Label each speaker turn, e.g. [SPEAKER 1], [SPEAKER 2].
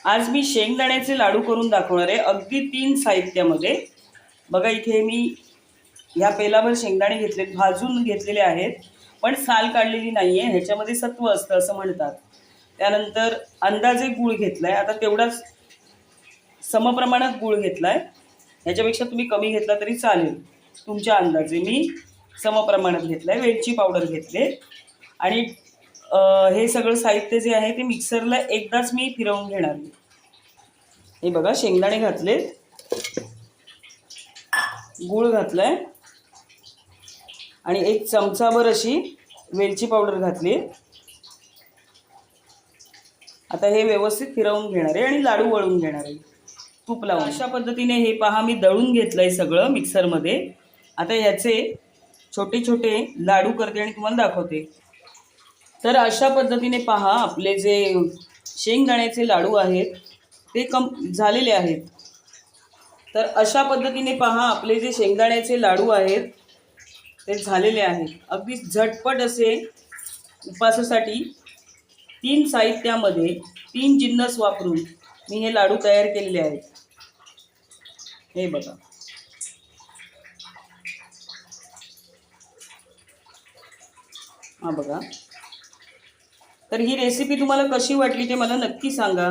[SPEAKER 1] आज मी शेंगदाण्याचे लाडू करून दाखवणार आहे अगदी 3 साहित्यामध्ये। बघा इथे मी ह्या पेलावर शेंगदाणे घेतले, भाजून घेतलेले आहेत, पण साल काढलेली नाही आहे। ह्याच्यामध्ये सत्व असतं असं म्हणतात। त्यानंतर अंदाजे गूळ घेतलाय, आता तेवढाच समप्रमाणात गूळ घेतलाय। ह्याच्यापेक्षा तुम्ही कमी घेतला तरी चालेल तुमच्या अंदाजे। मी समप्रमाणात घेतलाय। वेलची पावडर घेतले आणि हे सगळं साहित्य जे आहे ते मिक्सरला एकदाच मी फिरवून घेणार आहे। हे बघा शेंगदाणे घातले, गूळ घातलाय आणि 1 चमचाभर अशी वेलची पावडर घातली। आता हे व्यवस्थित फिरवून घेणार आहे आणि लाडू वळून घेणार आहे तूप लावून। अशा पद्धतीने हे पहा मी दळून घेतलंय सगळं मिक्सरमध्ये। आता ह्याचे छोटे छोटे लाडू करते आणि तुम्हाला दाखवते। तर अशा पद्धतीने पहा आपले जे शेंगदाण्याचे लाडू आहेत ते झालेले आहेत। तर अशा पद्धतीने पहा आपले जे शेंगदाण्याचे लाडू आहेत ते झालेले आहेत। अगदी झटपट असे उपासासाठी 3 साहित्यामध्ये 3 जिन्नस वापरून मी हे लाडू तयार केलेले आहेत। हे बघा, हा बघा। तर ही रेसिपी तुम्हाला कशी वाटली ते मला नक्की सांगा।